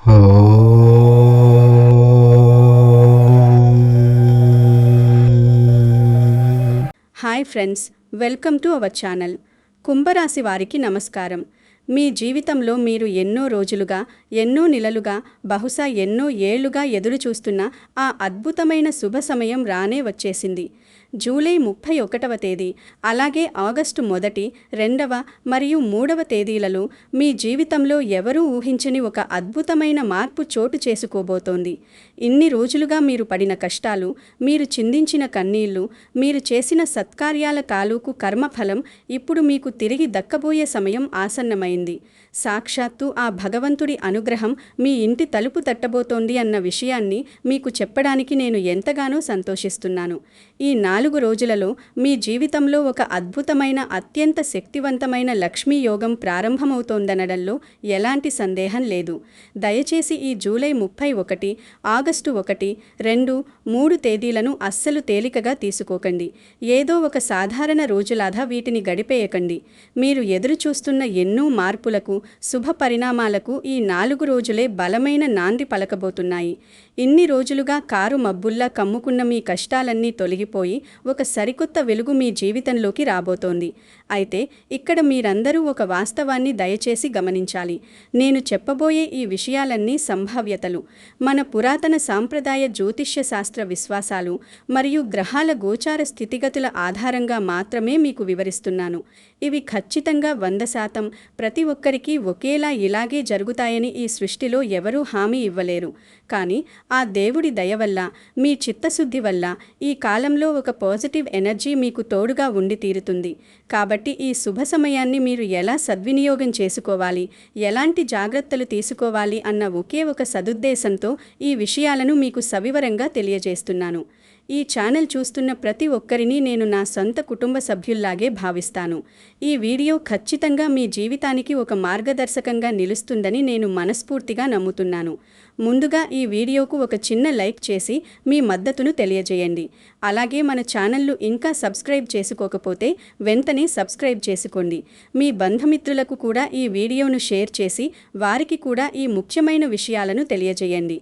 Hi friends, welcome to our channel. కుంభరాశి వారికి నమస్కారం. మీ జీవితంలో మీరు ఎన్నో రోజులుగా, ఎన్నో నెలలుగా, బహుశా ఎన్నో ఏళ్లుగా ఎదురు చూస్తున్న ఆ అద్భుతమైన శుభ సమయం రానే వచ్చేసింది. జూలై 31వ తేదీ, అలాగే ఆగస్టు 1, 2 మరియు 3వ తేదీలలో మీ జీవితంలో ఎవరూ ఊహించని ఒక అద్భుతమైన మార్పు చోటు చేసుకోబోతోంది. ఇన్ని రోజులుగా మీరు పడిన కష్టాలు, మీరు చిందించిన కన్నీళ్లు, మీరు చేసిన సత్కార్యాల తాలూకు కర్మఫలం ఇప్పుడు మీకు తిరిగి దక్కబోయే సమయం ఆసన్నమైంది. సాక్షాత్తు ఆ భగవంతుడి అనుగ్రహం మీ ఇంటి తలుపు తట్టబోతోంది అన్న విషయాన్ని మీకు చెప్పడానికి నేను ఎంతగానో సంతోషిస్తున్నాను. ఈ 4 రోజులలో మీ జీవితంలో ఒక అద్భుతమైన, అత్యంత శక్తివంతమైన లక్ష్మీ యోగం ప్రారంభమవుతోందనడంలో ఎలాంటి సందేహం లేదు. దయచేసి ఈ జూలై 31, ఆగస్టు 1, 2, 3 తేదీలను అస్సలు తేలికగా తీసుకోకండి. ఏదో ఒక సాధారణ రోజులాగా వీటిని గడిపేయకండి. మీరు ఎదురు చూస్తున్న ఎన్నో మార్పులకు, శుభ పరిణామాలకు ఈ 4 రోజులే బలమైన నాంది పలకబోతున్నాయి. ఇన్ని రోజులుగా కారు మబ్బుల్లా కమ్ముకున్న మీ కష్టాలన్నీ తొలగిపోయి ఒక సరికొత్త వెలుగు మీ జీవితంలోకి రాబోతోంది. అయితే ఇక్కడ మీరందరూ ఒక వాస్తవాన్ని దయచేసి గమనించాలి. నేను చెప్పబోయే ఈ విషయాలన్నీ సంభావ్యతలు. మన పురాతన సాంప్రదాయ జ్యోతిష్య శాస్త్ర విశ్వాసాలు మరియు గ్రహాల గోచార స్థితిగతుల ఆధారంగా మాత్రమే మీకు వివరిస్తున్నాను. ఇవి ఖచ్చితంగా 100% ప్రతి ఒక్కరికి ఒకేలా ఇలాగే జరుగుతాయని ఈ సృష్టిలో ఎవరూ హామీ ఇవ్వలేరు. కానీ ఆ దేవుడి దయ వల్ల, మీ చిత్తశుద్ధి వల్ల ఈ కాలంలో ఒక పాజిటివ్ ఎనర్జీ మీకు తోడుగా ఉండి తీరుతుంది. కాబట్టి ఈ శుభ సమయాన్ని మీరు ఎలా సద్వినియోగం చేసుకోవాలి, ఎలాంటి జాగ్రత్తలు తీసుకోవాలి అన్న ఒకే ఒక సదుద్దేశంతో ఈ విషయాలను మీకు సవివరంగా తెలియజేస్తున్నాను. ఈ ఛానల్ చూస్తున్న ప్రతి ఒక్కరిని నేను నా సొంత కుటుంబ సభ్యుల్లాగే భావిస్తాను. ఈ వీడియో ఖచ్చితంగా మీ జీవితానికి ఒక మార్గదర్శకంగా నిలుస్తుందని నేను మనస్ఫూర్తిగా నమ్ముతున్నాను. ముందుగా ఈ వీడియోకు ఒక చిన్న లైక్ చేసి మీ మద్దతును తెలియజేయండి. అలాగే మన ఛానల్ను ఇంకా సబ్స్క్రైబ్ చేసుకోకపోతే వెంటనే సబ్స్క్రైబ్ చేసుకోండి. మీ బంధుమిత్రులకు కూడా ఈ వీడియోను షేర్ చేసి వారికి కూడా ఈ ముఖ్యమైన విషయాలను తెలియజేయండి.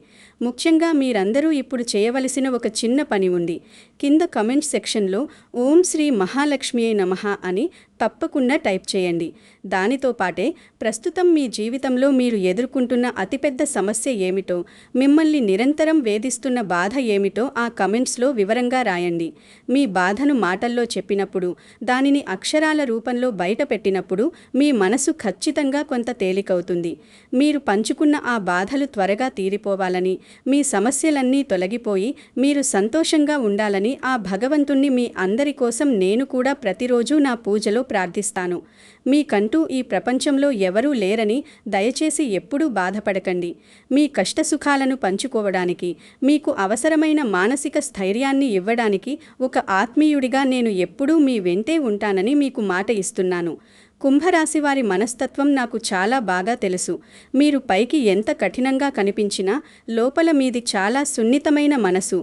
ముఖ్యంగా మీరందరూ ఇప్పుడు చేయవలసిన ఒక చిన్న పని ఉంది. కింద కమెంట్ సెక్షన్లో ఓం శ్రీ మహాలక్ష్మియే నమః అని తప్పకుండా టైప్ చేయండి. దానితో పాటే ప్రస్తుతం మీ జీవితంలో మీరు ఎదుర్కొంటున్న అతిపెద్ద సమస్య ఏమిటో, మిమ్మల్ని నిరంతరం వేధిస్తున్న బాధ ఏమిటో ఆ కమెంట్స్లో వివరంగా రాయండి. మీ బాధను మాటల్లో చెప్పినప్పుడు, దానిని అక్షరాల రూపంలో బయట పెట్టినప్పుడు మీ మనసు ఖచ్చితంగా కొంత తేలికవుతుంది. మీరు పంచుకున్న ఆ బాధలు త్వరగా తీరిపోవాలని, మీ సమస్యలన్నీ తొలగిపోయి మీరు సంతోషంగా ఉండాలని ఆ భగవంతుణ్ణి మీ అందరి కోసం నేను కూడా ప్రతిరోజు నా పూజలో ప్రార్థిస్తాను. మీకంటూ ఈ ప్రపంచంలో ఎవరూ లేరని దయచేసి ఎప్పుడూ బాధపడకండి. మీ కష్టసుఖాలను పంచుకోవడానికి, మీకు అవసరమైన మానసిక స్థైర్యాన్ని ఇవ్వడానికి ఒక ఆత్మీయుడిగా నేను ఎప్పుడూ మీ వెంటే ఉంటానని మీకు మాట ఇస్తున్నాను. కుంభరాశి వారి మనస్తత్వం నాకు చాలా బాగా తెలుసు. మీరు పైకి ఎంత కఠినంగా కనిపించినా లోపల మీది చాలా సున్నితమైన మనసు,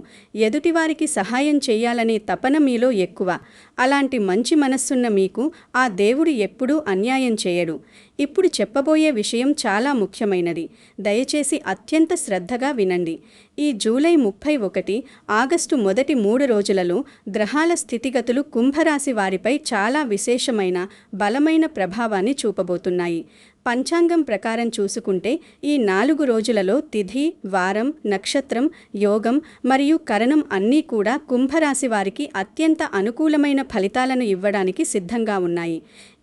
ఎదుటివారికి సహాయం చేయాలనే తపన మీలో ఎక్కువ. అలాంటి మంచి మనస్సున్న మీకు ఆ దేవుడు ఎప్పుడూ అన్యాయం చేయడు. ఇప్పుడు చెప్పబోయే విషయం చాలా ముఖ్యమైనది. దయచేసి అత్యంత శ్రద్ధగా వినండి. ఈ జూలై 31, ఆగస్టు 1 3 రోజులలో గ్రహాల స్థితిగతులు కుంభరాశి వారిపై చాలా విశేషమైన, బలమైన ప్రభావాన్ని చూపబోతున్నాయి. పంచాంగం ప్రకారం చూసుకుంటే ఈ 4 రోజులలో తిథి, వారం, నక్షత్రం, యోగం మరియు కరణం అన్నీ కూడా కుంభరాశి వారికి అత్యంత అనుకూలమైన ఫలితాలను ఇవ్వడానికి సిద్ధంగా ఉన్నాయి.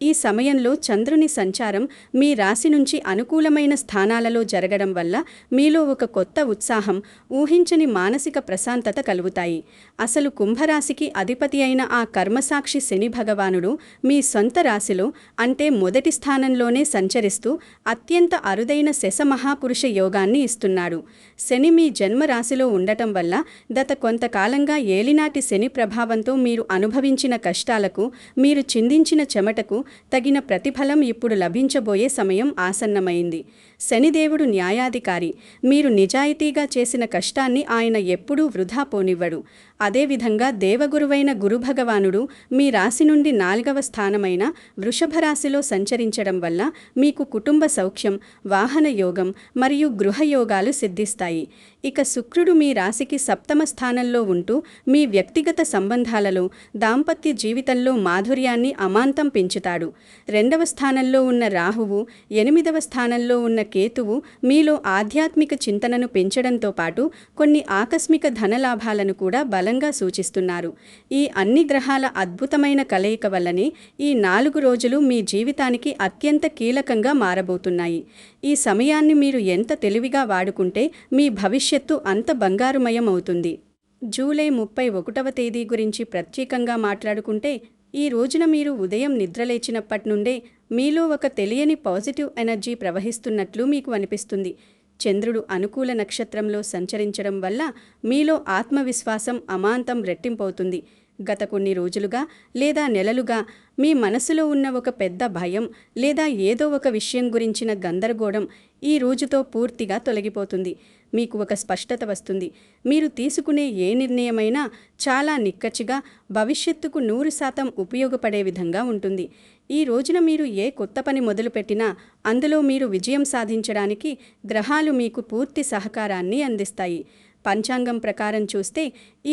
ఈ సమయంలో చంద్రుని సంచారం మీ రాశి నుంచి అనుకూలమైన స్థానాలలో జరగడం వల్ల మీలో ఒక కొత్త ఉత్సాహం, ఊహించని మానసిక ప్రశాంతత కలుగుతాయి. అసలు కుంభరాశికి అధిపతి అయిన ఆ కర్మసాక్షి శని భగవానుడు మీ సొంత రాశిలో, అంటే మొదటి స్థానంలోనే సంచరిస్తూ అత్యంత అరుదైన శశమహాపురుష యోగాన్ని ఇస్తున్నాడు. శని మీ జన్మ రాశిలో ఉండటం వల్ల గత కొంతకాలంగా ఏలినాటి శని ప్రభావంతో మీరు అనుభవించిన కష్టాలకు, మీరు చిందించిన చెమటకు తగిన ప్రతిఫలం ఇప్పుడు లభించబోయే సమయం ఆసన్నమైంది. శనిదేవుడు న్యాయాధికారి. మీరు నిజాయితీగా చేసిన కష్టాన్ని ఆయన ఎప్పుడూ వృధా పోనివ్వడు. అదేవిధంగా దేవగురువైన గురుభగవానుడు మీ రాశి నుండి 4వ స్థానమైన వృషభ రాశిలో సంచరించడం వల్ల మీకు కుటుంబ సౌఖ్యం, వాహన యోగం మరియు గృహయోగాలు సిద్ధిస్తాయి. ఇక శుక్రుడు మీ రాశికి 7వ స్థానంలో ఉంటూ మీ వ్యక్తిగత సంబంధాలలో, దాంపత్య జీవితంలో మాధుర్యాన్ని అమాంతం పెంచుతాడు. 2వ స్థానంలో ఉన్న రాహువు, 8వ స్థానంలో ఉన్న కేతువు మీలో ఆధ్యాత్మిక చింతనను పెంచడంతో పాటు కొన్ని ఆకస్మిక ధనలాభాలను కూడా బలంగా సూచిస్తున్నారు. ఈ అన్ని గ్రహాల అద్భుతమైన కలయిక వల్లనే ఈ 4 రోజులు మీ జీవితానికి అత్యంత కీలకంగా మారబోతున్నాయి. ఈ సమయాన్ని మీరు ఎంత తెలివిగా వాడుకుంటే మీ భవిష్యత్తు అంత బంగారుమయం అవుతుంది. జూలై 31వ తేదీ గురించి ప్రత్యేకంగా మాట్లాడుకుంటే, ఈ రోజున మీరు ఉదయం నిద్రలేచినప్పటి నుండే మీలో ఒక తెలియని పాజిటివ్ ఎనర్జీ ప్రవహిస్తున్నట్లు మీకు అనిపిస్తుంది. చంద్రుడు అనుకూల నక్షత్రంలో సంచరించడం వల్ల మీలో ఆత్మవిశ్వాసం అమాంతం రెట్టింపవుతుంది. గత కొన్ని రోజులుగా లేదా నెలలుగా మీ మనసులో ఉన్న ఒక పెద్ద భయం లేదా ఏదో ఒక విషయం గురించిన గందరగోళం ఈ రోజుతో పూర్తిగా తొలగిపోతుంది. మీకు ఒక స్పష్టత వస్తుంది. మీరు తీసుకునే ఏ నిర్ణయమైనా చాలా నిక్కచ్చిగా, భవిష్యత్తుకు 100% ఉపయోగపడే విధంగా ఉంటుంది. ఈ రోజున మీరు ఏ కొత్త పని మొదలుపెట్టినా అందులో మీరు విజయం సాధించడానికి గ్రహాలు మీకు పూర్తి సహకారాన్ని అందిస్తాయి. పంచాంగం ప్రకారం చూస్తే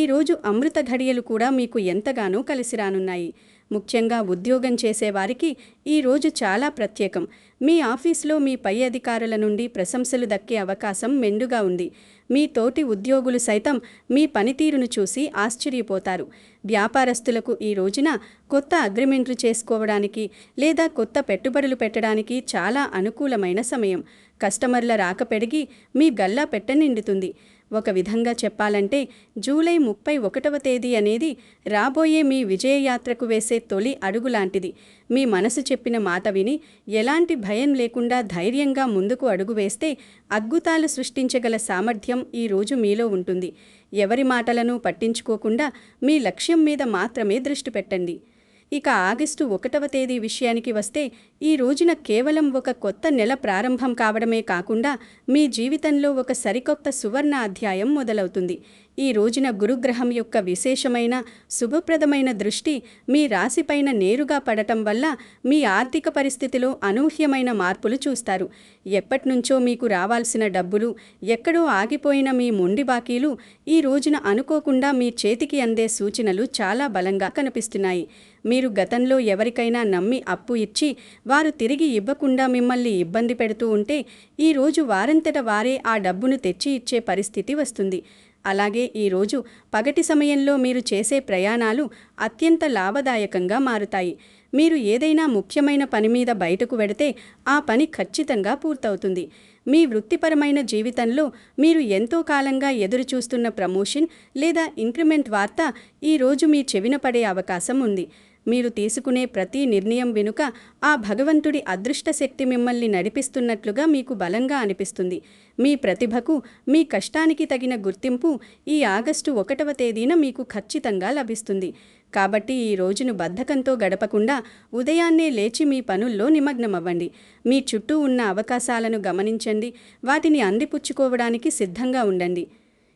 ఈరోజు అమృత ఘడియలు కూడా మీకు ఎంతగానో కలిసి రానున్నాయి. ముఖ్యంగా ఉద్యోగం చేసేవారికి ఈ రోజు చాలా ప్రత్యేకం. మీ ఆఫీసులో మీ పై అధికారుల నుండి ప్రశంసలు దక్కే అవకాశం మెండుగా ఉంది. మీ తోటి ఉద్యోగులు సైతం మీ పనితీరును చూసి ఆశ్చర్యపోతారు. వ్యాపారస్తులకు ఈ రోజున కొత్త అగ్రిమెంట్లు చేసుకోవడానికి లేదా కొత్త పెట్టుబడులు పెట్టడానికి చాలా అనుకూలమైన సమయం. కస్టమర్ల రాక పెరిగి మీ గల్లా పెట్ట నిండుతుంది. ఒక విధంగా చెప్పాలంటే జూలై 31వ తేదీ అనేది రాబోయే మీ విజయయాత్రకు వేసే తొలి అడుగు లాంటిది. మీ మనసు చెప్పిన మాట విని ఎలాంటి భయం లేకుండా ధైర్యంగా ముందుకు అడుగు వేస్తే అద్భుతాలు సృష్టించగల సామర్థ్యం ఈ రోజు మీలో ఉంటుంది. ఎవరి మాటలను పట్టించుకోకుండా మీ లక్ష్యం మీద మాత్రమే దృష్టి పెట్టండి. ఇక ఆగస్టు 1వ తేదీ విషయానికి వస్తే ఈ రోజున కేవలం ఒక కొత్త నెల ప్రారంభం కావడమే కాకుండా మీ జీవితంలో ఒక సరికొత్త సువర్ణ అధ్యాయం మొదలవుతుంది. ఈ రోజున గురుగ్రహం యొక్క విశేషమైన శుభప్రదమైన దృష్టి మీ రాశిపైన నేరుగా పడటం వల్ల మీ ఆర్థిక పరిస్థితిలో అనూహ్యమైన మార్పులు చూస్తారు. ఎప్పటినుంచో మీకు రావాల్సిన డబ్బులు, ఎక్కడో ఆగిపోయిన మీ మొండి బాకీలు ఈ రోజున అనుకోకుండా మీ చేతికి అందే సూచనలు చాలా బలంగా కనిపిస్తున్నాయి. మీరు గతంలో ఎవరికైనా నమ్మి అప్పు ఇచ్చి వారు తిరిగి ఇవ్వకుండా మిమ్మల్ని ఇబ్బంది పెడుతూ ఉంటే ఈ రోజు వారంతట వారే ఆ డబ్బును తెచ్చి ఇచ్చే పరిస్థితి వస్తుంది. అలాగే ఈరోజు పగటి సమయంలో మీరు చేసే ప్రయాణాలు అత్యంత లాభదాయకంగా మారుతాయి. మీరు ఏదైనా ముఖ్యమైన పని మీద బయటకు వెడితే ఆ పని ఖచ్చితంగా పూర్తవుతుంది. మీ వృత్తిపరమైన జీవితంలో మీరు ఎంతో కాలంగా ఎదురుచూస్తున్న ప్రమోషన్ లేదా ఇంక్రిమెంట్ వార్త ఈరోజు మీ చెవిన పడే అవకాశం ఉంది. మీరు తీసుకునే ప్రతి నిర్ణయం వెనుక ఆ భగవంతుడి అదృష్ట శక్తి మిమ్మల్ని నడిపిస్తున్నట్లుగా మీకు బలంగా అనిపిస్తుంది. మీ ప్రతిభకు, మీ కష్టానికి తగిన గుర్తింపు ఈ ఆగస్టు 1వ తేదీన మీకు ఖచ్చితంగా లభిస్తుంది. కాబట్టి ఈ రోజును బద్ధకంతో గడపకుండా ఉదయాన్నే లేచి మీ పనుల్లో నిమగ్నమవ్వండి. మీ చుట్టూ ఉన్న అవకాశాలను గమనించండి. వాటిని అందిపుచ్చుకోవడానికి సిద్ధంగా ఉండండి.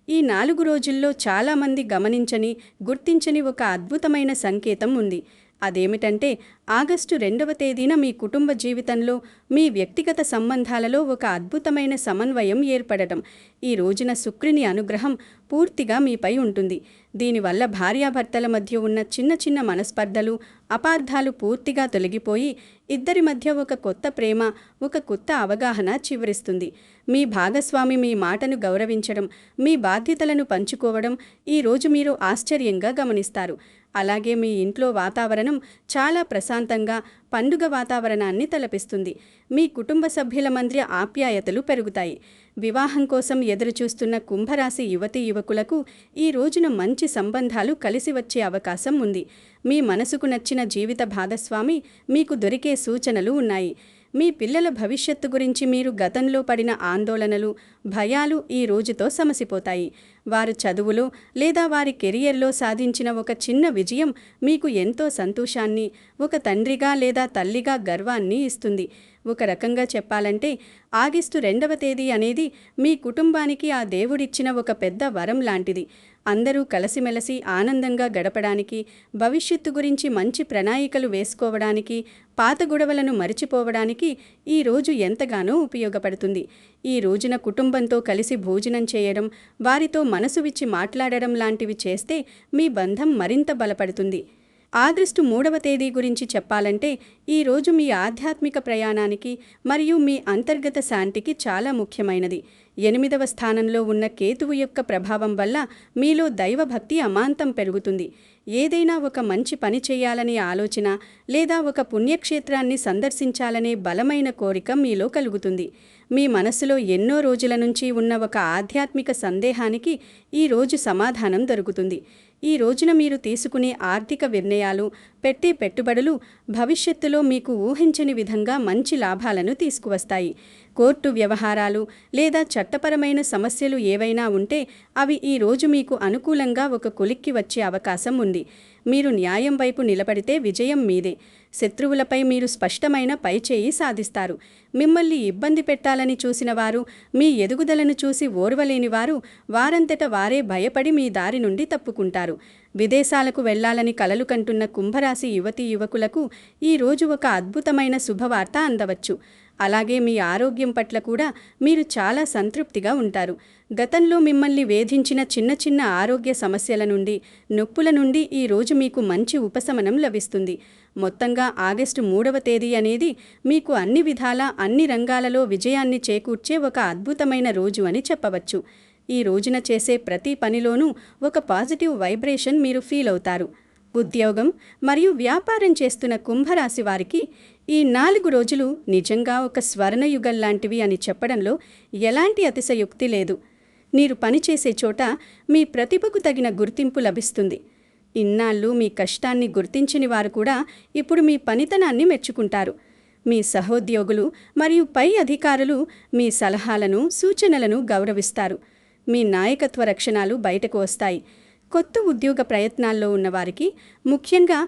ఈ 4 రోజుల్లో చాలామంది గమనించని, గుర్తించని ఒక అద్భుతమైన సంకేతం ఉంది. అదేమిటంటే ఆగస్టు 2వ తేదీన మీ కుటుంబ జీవితంలో, మీ వ్యక్తిగత సంబంధాలలో ఒక అద్భుతమైన సమన్వయం ఏర్పడటం. ఈ రోజున శుక్రుని అనుగ్రహం పూర్తిగా మీపై ఉంటుంది. దీనివల్ల భార్యాభర్తల మధ్య ఉన్న చిన్న చిన్న మనస్పర్ధలు, అపార్థాలు పూర్తిగా తొలగిపోయి ఇద్దరి మధ్య ఒక కొత్త ప్రేమ, ఒక కొత్త అవగాహన చివరిస్తుంది. మీ భాగస్వామి మీ మాటను గౌరవించడం, మీ బాధ్యతలను పంచుకోవడం ఈ రోజు మీరు ఆశ్చర్యంగా గమనిస్తారు. అలాగే మీ ఇంట్లో వాతావరణం చాలా ప్రశాంతంగా, పండుగ వాతావరణాన్ని తలపిస్తుంది. మీ కుటుంబ సభ్యుల మధ్య ఆప్యాయతలు పెరుగుతాయి. వివాహం కోసం ఎదురుచూస్తున్న కుంభరాశి యువతీ యువకులకు ఈ రోజున మంచి సంబంధాలు కలిసి వచ్చే అవకాశం ఉంది. మీ మనసుకు నచ్చిన జీవిత భాగస్వామి మీకు దొరికే సూచనలు ఉన్నాయి. మీ పిల్లల భవిష్యత్తు గురించి మీరు గతంలో పడిన ఆందోళనలు, భయాలు ఈ రోజుతో సమసిపోతాయి. వారు చదువులో లేదా వారి కెరియర్లో సాధించిన ఒక చిన్న విజయం మీకు ఎంతో సంతోషాన్ని, ఒక తండ్రిగా లేదా తల్లిగా గర్వాన్ని ఇస్తుంది. ఒక రకంగా చెప్పాలంటే ఆగస్టు 2వ తేదీ అనేది మీ కుటుంబానికి ఆ దేవుడిచ్చిన ఒక పెద్ద వరం లాంటిది. అందరూ కలిసిమెలిసి ఆనందంగా గడపడానికి, భవిష్యత్తు గురించి మంచి ప్రణాళికలు వేసుకోవడానికి, పాత గొడవలను మరిచిపోవడానికి ఈ రోజు ఎంతగానో ఉపయోగపడుతుంది. ఈ రోజున కుటుంబంతో కలిసి భోజనం చేయడం, వారితో మనసు విచ్చి మాట్లాడడం లాంటివి చేస్తే మీ బంధం మరింత బలపడుతుంది. ఆగస్టు 3వ తేదీ గురించి చెప్పాలంటే ఈరోజు మీ ఆధ్యాత్మిక ప్రయాణానికి మరియు మీ అంతర్గత శాంతికి చాలా ముఖ్యమైనది. 8వ స్థానంలో ఉన్న కేతువు యొక్క ప్రభావం వల్ల మీలో దైవభక్తి అమాంతం పెరుగుతుంది. ఏదైనా ఒక మంచి పని చేయాలనే ఆలోచన లేదా ఒక పుణ్యక్షేత్రాన్ని సందర్శించాలనే బలమైన కోరిక మీలో కలుగుతుంది. మీ మనసులో ఎన్నో రోజుల నుంచి ఉన్న ఒక ఆధ్యాత్మిక సందేహానికి ఈరోజు సమాధానం దొరుకుతుంది. ఈ రోజున మీరు తీసుకునే ఆర్థిక నిర్ణయాలు, పెట్టే పెట్టుబడులు భవిష్యత్తులో మీకు ఊహించని విధంగా మంచి లాభాలను తీసుకువస్తాయి. కోర్టు వ్యవహారాలు లేదా చట్టపరమైన సమస్యలు ఏవైనా ఉంటే అవి ఈ రోజు మీకు అనుకూలంగా ఒక కొలిక్కి వచ్చే అవకాశం ఉంది. మీరు న్యాయం వైపు నిలబడితే విజయం మీదే. శత్రువులపై మీరు స్పష్టమైన పైచేయి సాధిస్తారు. మిమ్మల్ని ఇబ్బంది పెట్టాలని చూసిన వారు, మీ ఎదుగుదలను చూసి ఓర్వలేని వారు వారంతట వారే భయపడి మీ దారి నుండి తప్పుకుంటారు. విదేశాలకు వెళ్లాలని కలలు కంటున్న కుంభరాశి యువతీ యువకులకు ఈరోజు ఒక అద్భుతమైన శుభవార్త అందవచ్చు. అలాగే మీ ఆరోగ్యం పట్ల కూడా మీరు చాలా సంతృప్తిగా ఉంటారు. గతంలో మిమ్మల్ని వేధించిన చిన్న చిన్న ఆరోగ్య సమస్యల నుండి, నొప్పుల నుండి ఈరోజు మీకు మంచి ఉపశమనం లభిస్తుంది. మొత్తంగా ఆగస్టు 3వ తేదీ అనేది మీకు అన్ని విధాలా అన్ని రంగాలలో విజయాన్ని చేకూర్చే ఒక అద్భుతమైన రోజు అని చెప్పవచ్చు. ఈ రోజున చేసే ప్రతి పనిలోనూ ఒక పాజిటివ్ వైబ్రేషన్ మీరు ఫీల్ అవుతారు. ఉద్యోగం మరియు వ్యాపారం చేస్తున్న కుంభరాశి వారికి ఈ 4 రోజులు నిజంగా ఒక స్వర్ణయుగం లాంటివి అని చెప్పడంలో ఎలాంటి అతిశయోక్తి లేదు. మీరు పనిచేసే చోట మీ ప్రతిభకు తగిన గుర్తింపు లభిస్తుంది. ఇన్నాళ్ళు మీ కష్టాన్ని గుర్తించని వారు కూడా ఇప్పుడు మీ పనితనాన్ని మెచ్చుకుంటారు. మీ సహోద్యోగులు మరియు పై అధికారులు మీ సలహాలను, సూచనలను గౌరవిస్తారు. మీ నాయకత్వ లక్షణాలు బయటకు వస్తాయి. కొత్త ఉద్యోగ ప్రయత్నాల్లో ఉన్నవారికి, ముఖ్యంగా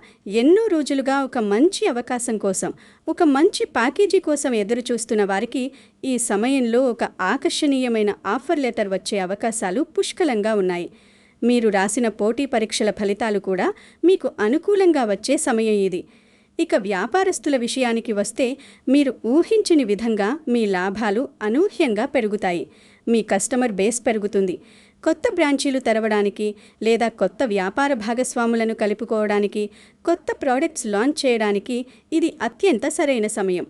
ఎన్నో రోజులుగా ఒక మంచి అవకాశం కోసం, ఒక మంచి ప్యాకేజీ కోసం ఎదురుచూస్తున్న వారికి ఈ సమయంలో ఒక ఆకర్షణీయమైన ఆఫర్ లెటర్ వచ్చే అవకాశాలు పుష్కలంగా ఉన్నాయి. మీరు రాసిన పోటీ పరీక్షల ఫలితాలు కూడా మీకు అనుకూలంగా వచ్చే సమయం ఇది. ఇక వ్యాపారస్తుల విషయానికి వస్తే మీరు ఊహించని విధంగా మీ లాభాలు అనూహ్యంగా పెరుగుతాయి. మీ కస్టమర్ బేస్ పెరుగుతుంది. కొత్త బ్రాంచీలు తెరవడానికి లేదా కొత్త వ్యాపార భాగస్వాములను కలుపుకోవడానికి, కొత్త ప్రోడక్ట్స్ లాంచ్ చేయడానికి ఇది అత్యంత సరైన సమయం.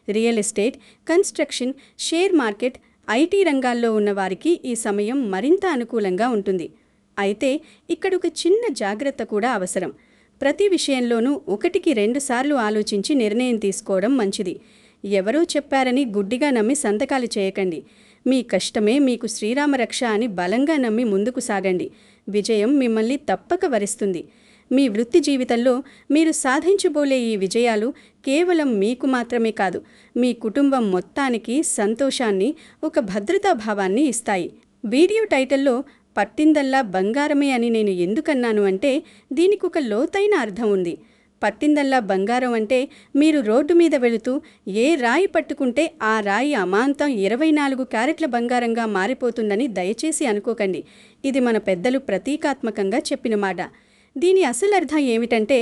Real estate, construction, share market, IT రంగాల్లో ఉన్నవారికి ఈ సమయం మరింత అనుకూలంగా ఉంటుంది. అయితే ఇక్కడ ఒక చిన్న జాగ్రత్త కూడా అవసరం. ప్రతి విషయంలోనూ 1కి 2 సార్లు ఆలోచించి నిర్ణయం తీసుకోవడం మంచిది. ఎవరో చెప్పారని గుడ్డిగా నమ్మి సంతకాలు చేయకండి. మీ కష్టమే మీకు శ్రీరామరక్ష అని బలంగా నమ్మి ముందుకు సాగండి. విజయం మిమ్మల్ని తప్పక వరిస్తుంది. మీ వృత్తి జీవితంలో మీరు సాధించబోలే ఈ విజయాలు కేవలం మీకు మాత్రమే కాదు, మీ కుటుంబం మొత్తానికి సంతోషాన్ని, ఒక భద్రతాభావాన్ని ఇస్తాయి. వీడియో టైటిల్లో పట్టిందల్లా బంగారమే అని నేను ఎందుకన్నాను అంటే దీనికి ఒక లోతైన అర్థం ఉంది. పట్టిందల్లా బంగారం అంటే మీరు రోడ్డు మీద వెళుతూ ఏ రాయి పట్టుకుంటే ఆ రాయి అమాంతం 24 క్యారెట్ల బంగారంగా మారిపోతుందని దయచేసి అనుకోకండి. ఇది మన పెద్దలు ప్రతీకాత్మకంగా చెప్పిన మాట. దీని అసలు అర్థం ఏమిటంటే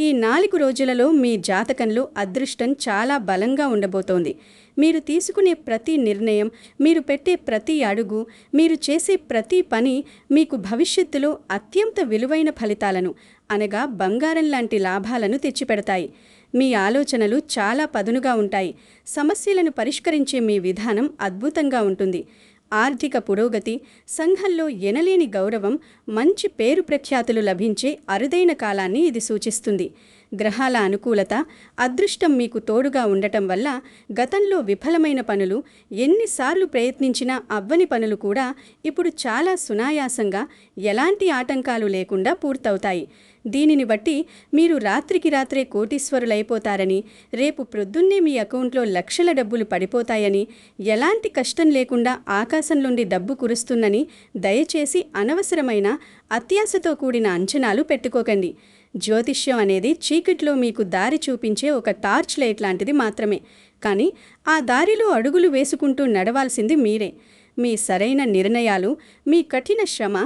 ఈ 4 రోజులలో మీ జాతకంలో అదృష్టం చాలా బలంగా ఉండబోతోంది. మీరు తీసుకునే ప్రతి నిర్ణయం, మీరు పెట్టే ప్రతి అడుగు, మీరు చేసే ప్రతి పని మీకు భవిష్యత్తులో అత్యంత విలువైన ఫలితాలను, అనగా బంగారం లాంటి లాభాలను తెచ్చిపెడతాయి. మీ ఆలోచనలు చాలా పదునుగా ఉంటాయి. సమస్యలను పరిష్కరించే మీ విధానం అద్భుతంగా ఉంటుంది. ఆర్థిక పురోగతి, సంఘంలో ఎనలేని గౌరవం, మంచి పేరు ప్రఖ్యాతులు లభించే అరుదైన కాలాన్ని ఇది సూచిస్తుంది. గ్రహాల అనుకూలత, అదృష్టం మీకు తోడుగా ఉండటం వల్ల గతంలో విఫలమైన పనులు, ఎన్నిసార్లు ప్రయత్నించినా అవ్వని పనులు కూడా ఇప్పుడు చాలా సునాయాసంగా, ఎలాంటి ఆటంకాలు లేకుండా పూర్తవుతాయి. దీనిని బట్టి మీరు రాత్రికి రాత్రే కోటీశ్వరులైపోతారని, రేపు ప్రొద్దున్నే మీ అకౌంట్లో లక్షల డబ్బులు పడిపోతాయని, ఎలాంటి కష్టం లేకుండా ఆకాశం నుండి డబ్బు కురుస్తుందని దయచేసి అనవసరమైన అత్యాశతో కూడిన అంచనాలు పెట్టుకోకండి. జ్యోతిష్యం అనేది చీకట్లో మీకు దారి చూపించే ఒక టార్చ్ లైట్ లాంటిది మాత్రమే. కానీ ఆ దారిలో అడుగులు వేసుకుంటూ నడవాల్సింది మీరే. మీ సరైన నిర్ణయాలు, మీ కఠిన శ్రమ,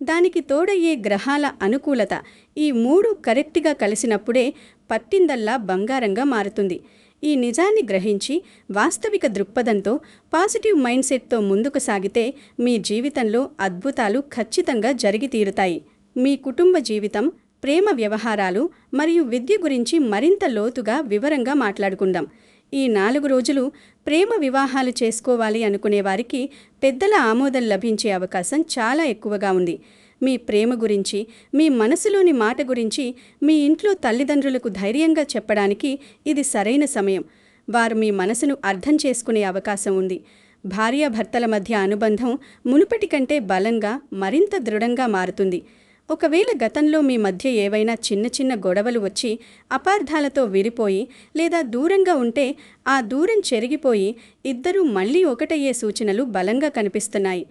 దానికి తోడయ్యే గ్రహాల అనుకూలత, ఈ 3 కరెక్ట్గా కలిసినప్పుడే పట్టిందల్లా బంగారంగా మారుతుంది. ఈ నిజాన్ని గ్రహించి వాస్తవిక దృక్పథంతో, పాజిటివ్ మైండ్ సెట్తో ముందుకు సాగితే మీ జీవితంలో అద్భుతాలు ఖచ్చితంగా జరిగి తీరుతాయి. మీ కుటుంబ జీవితం, ప్రేమ వ్యవహారాలు మరియు విద్య గురించి మరింత లోతుగా వివరంగా మాట్లాడుకుందాం. ఈ 4 రోజులు ప్రేమ వివాహాలు చేసుకోవాలి అనుకునే వారికి పెద్దల ఆమోదం లభించే అవకాశం చాలా ఎక్కువగా ఉంది. మీ ప్రేమ గురించి, మీ మనసులోని మాట గురించి మీ ఇంట్లో తల్లిదండ్రులకు ధైర్యంగా చెప్పడానికి ఇది సరైన సమయం. వారు మీ మనసును అర్థం చేసుకునే అవకాశం ఉంది. భార్యాభర్తల మధ్య అనుబంధం మునుపటి కంటే బలంగా, మరింత దృఢంగా మారుతుంది. ఒకవేళ గతంలో మీ మధ్య ఏవైనా చిన్న చిన్న గొడవలు వచ్చి అపార్థాలతో విడిపోయి లేదా దూరంగా ఉంటే ఆ దూరం చెరిగిపోయి ఇద్దరూ మళ్లీ ఒకటయ్యే సూచనలు బలంగా కనిపిస్తున్నాయి.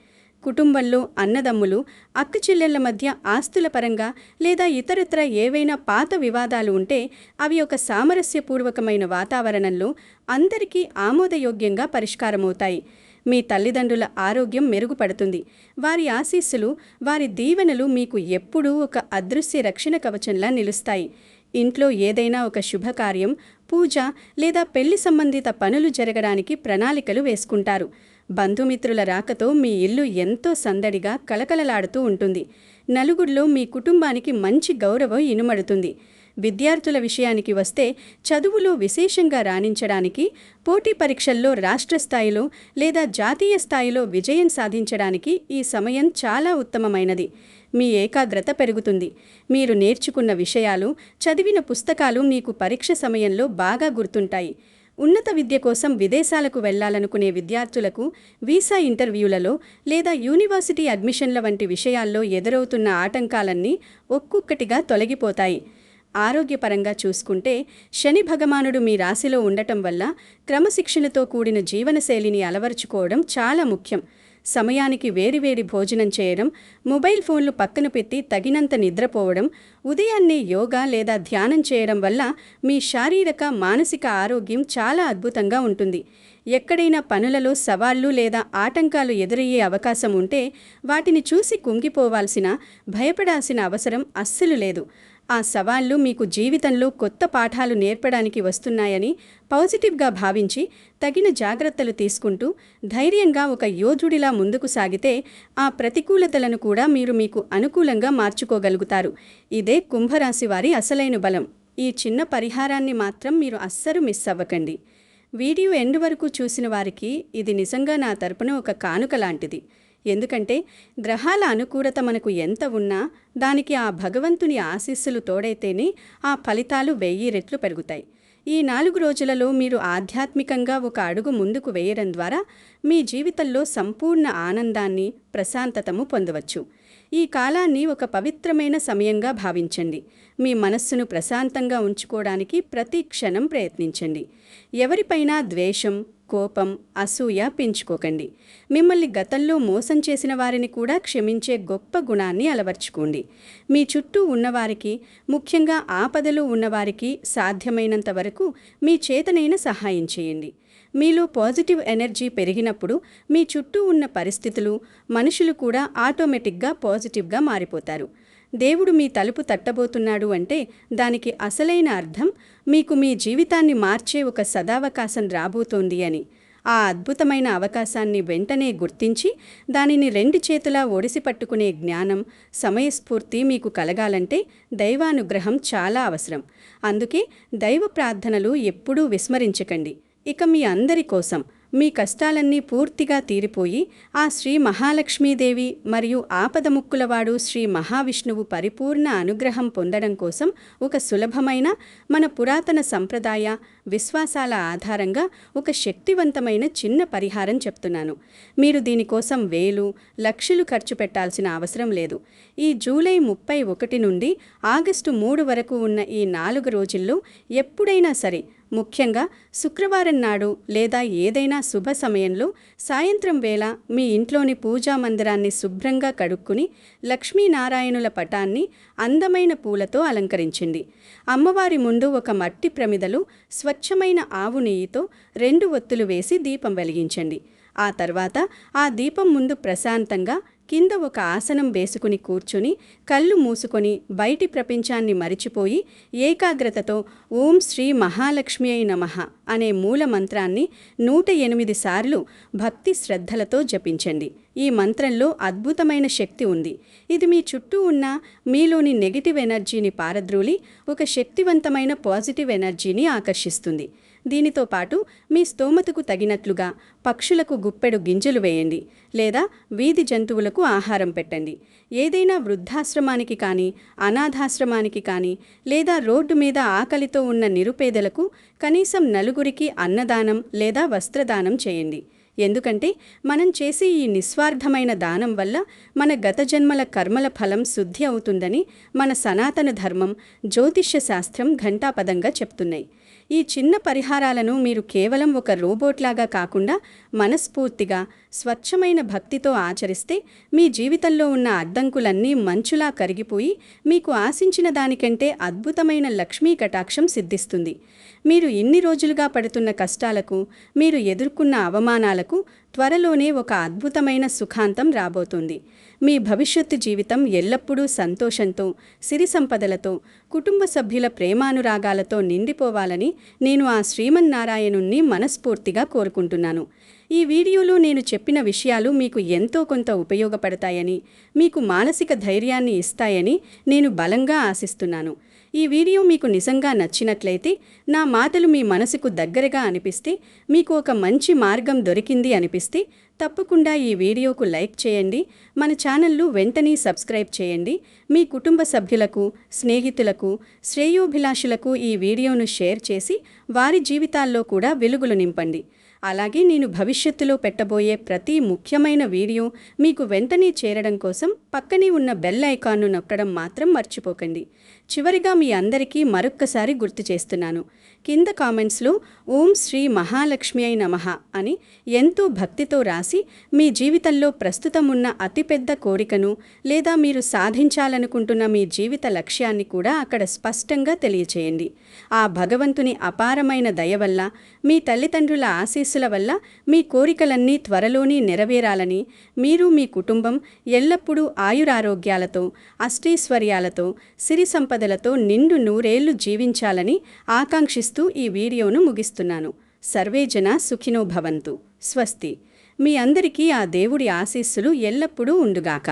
కుటుంబంలో అన్నదమ్ములు, అక్కచెల్లెళ్ల మధ్య ఆస్తుల పరంగా లేదా ఇతరత్ర ఏవైనా పాత వివాదాలు ఉంటే అవి ఒక సామరస్యపూర్వకమైన వాతావరణంలో అందరికీ ఆమోదయోగ్యంగా పరిష్కారమవుతాయి. మీ తల్లిదండ్రుల ఆరోగ్యం మెరుగుపడుతుంది. వారి ఆశీస్సులు, వారి దీవెనలు మీకు ఎప్పుడూ ఒక అదృశ్య రక్షణ కవచంలా నిలుస్తాయి. ఇంట్లో ఏదైనా ఒక శుభకార్యం, పూజ లేదా పెళ్లి సంబంధిత పనులు జరగడానికి ప్రణాళికలు వేసుకుంటారు. బంధుమిత్రుల రాకతో మీ ఇల్లు ఎంతో సందడిగా, కలకలలాడుతూ ఉంటుంది. నలుగురిలో మీ కుటుంబానికి మంచి గౌరవం ఇనుమడుతుంది. విద్యార్థుల విషయానికి వస్తే చదువులో విశేషంగా రాణించడానికి, పోటీ పరీక్షల్లో రాష్ట్ర స్థాయిలో లేదా జాతీయ స్థాయిలో విజయం సాధించడానికి ఈ సమయం చాలా ఉత్తమమైనది. మీ ఏకాగ్రత పెరుగుతుంది. మీరు నేర్చుకున్న విషయాలు, చదివిన పుస్తకాలు మీకు పరీక్ష సమయంలో బాగా గుర్తుంటాయి. ఉన్నత విద్య కోసం విదేశాలకు వెళ్లాలనుకునే విద్యార్థులకు వీసా ఇంటర్వ్యూలలో లేదా యూనివర్సిటీ అడ్మిషన్ల వంటి విషయాల్లో ఎదురవుతున్న ఆటంకాలన్నీ ఒక్కొక్కటిగా తొలగిపోతాయి. ఆరోగ్యపరంగా చూసుకుంటే శని భగవానుడు మీ రాశిలో ఉండటం వల్ల క్రమశిక్షణతో కూడిన జీవనశైలిని అలవరుచుకోవడం చాలా ముఖ్యం. సమయానికి వేడివేడి భోజనం చేయడం, మొబైల్ ఫోన్లు పక్కన పెట్టి తగినంత నిద్రపోవడం, ఉదయాన్నే యోగా లేదా ధ్యానం చేయడం వల్ల మీ శారీరక, మానసిక ఆరోగ్యం చాలా అద్భుతంగా ఉంటుంది. ఎక్కడైనా పనులలో సవాళ్లు లేదా ఆటంకాలు ఎదురయ్యే అవకాశం ఉంటే వాటిని చూసి కుంగిపోవాల్సిన, భయపడాల్సిన అవసరం అస్సలు లేదు. ఆ సవాళ్లు మీకు జీవితంలో కొత్త పాఠాలు నేర్పడానికి వస్తున్నాయని పాజిటివ్గా భావించి తగిన జాగ్రత్తలు తీసుకుంటూ ధైర్యంగా ఒక యోధుడిలా ముందుకు సాగితే ఆ ప్రతికూలతలను కూడా మీరు మీకు అనుకూలంగా మార్చుకోగలుగుతారు. ఇదే కుంభరాశి వారి అసలైన బలం. ఈ చిన్న పరిహారాన్ని మాత్రం మీరు అస్సలు మిస్ అవ్వకండి. వీడియో ఎండ్ వరకు చూసిన వారికి ఇది నిజంగా నా తరపున ఒక కానుక లాంటిది. ఎందుకంటే గ్రహాల అనుకూలత మనకు ఎంత ఉన్నా దానికి ఆ భగవంతుని ఆశీస్సులు తోడైతేనే ఆ ఫలితాలు 1000 రెట్లు పెరుగుతాయి. ఈ 4 రోజులలో మీరు ఆధ్యాత్మికంగా ఒక అడుగు ముందుకు వేయడం ద్వారా మీ జీవితంలో సంపూర్ణ ఆనందాన్ని, ప్రశాంతతను పొందవచ్చు. ఈ కాలాన్ని ఒక పవిత్రమైన సమయంగా భావించండి. మీ మనస్సును ప్రశాంతంగా ఉంచుకోవడానికి ప్రతి క్షణం ప్రయత్నించండి. ఎవరిపైనా ద్వేషం, కోపం, అసూయ పెంచుకోకండి. మిమ్మల్ని గతంలో మోసం చేసిన వారిని కూడా క్షమించే గొప్ప గుణాన్ని అలవర్చుకోండి. మీ చుట్టూ ఉన్నవారికి, ముఖ్యంగా ఆపదలో ఉన్నవారికి సాధ్యమైనంత వరకు మీ చేతనైన సహాయం చేయండి. మీలో పాజిటివ్ ఎనర్జీ పెరిగినప్పుడు మీ చుట్టూ ఉన్న పరిస్థితులు, మనుషులు కూడా ఆటోమేటిక్గా పాజిటివ్గా మారిపోతారు. దేవుడు మీ తలుపు తట్టబోతున్నాడు అంటే దానికి అసలైన అర్థం మీకు మీ జీవితాన్ని మార్చే ఒక సదావకాశం రాబోతోంది అని. ఆ అద్భుతమైన అవకాశాన్ని వెంటనే గుర్తించి దానిని 2 చేతులా ఒడిసి పట్టుకునే జ్ఞానం, సమయస్ఫూర్తి మీకు కలగాలంటే దైవానుగ్రహం చాలా అవసరం. అందుకే దైవ ప్రార్థనలు ఎప్పుడూ విస్మరించకండి. ఇక మీ అందరి కోసం మీ కష్టాలన్నీ పూర్తిగా తీరిపోయి ఆ శ్రీ మహాలక్ష్మీదేవి మరియు ఆపదముక్కులవాడు శ్రీ మహావిష్ణువు పరిపూర్ణ అనుగ్రహం పొందడం కోసం ఒక సులభమైన, మన పురాతన సంప్రదాయ విశ్వాసాల ఆధారంగా ఒక శక్తివంతమైన చిన్న పరిహారం చెప్తున్నాను. మీరు దీనికోసం వేలు, లక్షలు ఖర్చు పెట్టాల్సిన అవసరం లేదు. ఈ జూలై 31 నుండి ఆగస్టు 3 వరకు ఉన్న ఈ 4 రోజుల్లో ఎప్పుడైనా సరే ముఖ్యంగా శుక్రవారం నాడు లేదా ఏదైనా శుభ సమయంలో సాయంత్రం వేళ మీ ఇంట్లోని పూజా మందిరాన్ని శుభ్రంగా కడుక్కుని లక్ష్మీనారాయణుల పటాన్ని అందమైన పూలతో అలంకరించండి. అమ్మవారి ముందు ఒక మట్టి ప్రమిదలో స్వచ్ఛమైన ఆవు నెయ్యితో 2 ఒత్తులు వేసి దీపం వెలిగించండి. ఆ తర్వాత ఆ దీపం ముందు ప్రశాంతంగా కింద ఒక ఆసనం వేసుకుని కూర్చుని కళ్ళు మూసుకొని బయటి ప్రపంచాన్ని మరిచిపోయి ఏకాగ్రతతో ఓం శ్రీ మహాలక్ష్మి అయి నమః అనే మూల మంత్రాన్ని 108 సార్లు భక్తి శ్రద్ధలతో జపించండి. ఈ మంత్రంలో అద్భుతమైన శక్తి ఉంది. ఇది మీ చుట్టూ ఉన్న మీలోని నెగిటివ్ ఎనర్జీని పారద్రోలి ఒక శక్తివంతమైన పాజిటివ్ ఎనర్జీని ఆకర్షిస్తుంది. దీనితో పాటు మీ స్తోమతకు తగినట్లుగా పక్షులకు గుప్పెడు గింజలు వేయండి లేదా వీధి జంతువులకు ఆహారం పెట్టండి. ఏదైనా వృద్ధాశ్రమానికి కానీ అనాథాశ్రమానికి కానీ లేదా రోడ్డు మీద ఆకలితో ఉన్న నిరుపేదలకు కనీసం 4 అన్నదానం లేదా వస్త్రదానం చేయండి. ఎందుకంటే మనం చేసే ఈ నిస్వార్థమైన దానం వల్ల మన గత జన్మల కర్మల ఫలం శుద్ధి అవుతుందని మన సనాతన ధర్మం, జ్యోతిష్య శాస్త్రం ఘంటాపదంగా చెప్తున్నాయి. ఈ చిన్న పరిహారాలను మీరు కేవలం ఒక రోబోట్లాగా కాకుండా మనస్ఫూర్తిగా స్వచ్ఛమైన భక్తితో ఆచరిస్తే మీ జీవితంలో ఉన్న అడ్డంకులన్నీ మంచులా కరిగిపోయి మీకు ఆశించిన దానికంటే అద్భుతమైన లక్ష్మీ కటాక్షం సిద్ధిస్తుంది. మీరు ఇన్ని రోజులుగా పడుతున్న కష్టాలకు, మీరు ఎదుర్కొన్న అవమానాలకు త్వరలోనే ఒక అద్భుతమైన సుఖాంతం రాబోతుంది. మీ భవిష్యత్తు జీవితం ఎల్లప్పుడూ సంతోషంతో, సిరి సంపదలతో, కుటుంబ సభ్యుల ప్రేమానురాగాలతో నిండిపోవాలని నేను ఆ శ్రీమన్నారాయణుణ్ణి మనస్ఫూర్తిగా కోరుకుంటున్నాను. ఈ వీడియోలో నేను చెప్పిన విషయాలు మీకు ఎంతో కొంత ఉపయోగపడతాయని, మీకు మానసిక ధైర్యాన్ని ఇస్తాయని నేను బలంగా ఆశిస్తున్నాను. ఈ వీడియో మీకు నిజంగా నచ్చినట్లయితే, నా మాటలు మీ మనసుకు దగ్గరగా అనిపిస్తే, మీకు ఒక మంచి మార్గం దొరికింది అనిపిస్తే తప్పకుండా ఈ వీడియోకు లైక్ చేయండి. మన ఛానల్ను వెంటనే సబ్స్క్రైబ్ చేయండి. మీ కుటుంబ సభ్యులకు, స్నేహితులకు, శ్రేయోభిలాషులకు ఈ వీడియోను షేర్ చేసి వారి జీవితాల్లో కూడా వెలుగులు నింపండి. అలాగే నేను భవిష్యత్తులో పెట్టబోయే ప్రతి ముఖ్యమైన వీడియో మీకు వెంటనే చేరడం కోసం పక్కనే ఉన్న బెల్ ఐకాన్ను నొక్కడం మాత్రం మర్చిపోకండి. చివరిగా మీ అందరికీ మరొక్కసారి గుర్తు చేస్తున్నాను. కింద కామెంట్స్లో ఓం శ్రీ మహాలక్ష్మి అయి నమః అని ఎంతో భక్తితో రాసి మీ జీవితంలో ప్రస్తుతం ఉన్న అతిపెద్ద కోరికను లేదా మీరు సాధించాలనుకుంటున్న మీ జీవిత లక్ష్యాన్ని కూడా అక్కడ స్పష్టంగా తెలియచేయండి. ఆ భగవంతుని అపారమైన దయ వల్ల, మీ తల్లిదండ్రుల ఆశీస్సుల వల్ల మీ కోరికలన్నీ త్వరలోనే నెరవేరాలని, మీరు మీ కుటుంబం ఎల్లప్పుడూ ఆయురారోగ్యాలతో, అష్టైశ్వర్యాలతో, సిరి సంపదలతో నిండు 100 ఏళ్లు జీవించాలని ఆకాంక్షిస్తూ ఈ వీడియోను ముగిస్తున్నాను. సర్వే జనా సుఖినో భవంతు. స్వస్తి. మీ అందరికీ ఆ దేవుడి ఆశీస్సులు ఎల్లప్పుడూ ఉండుగాక.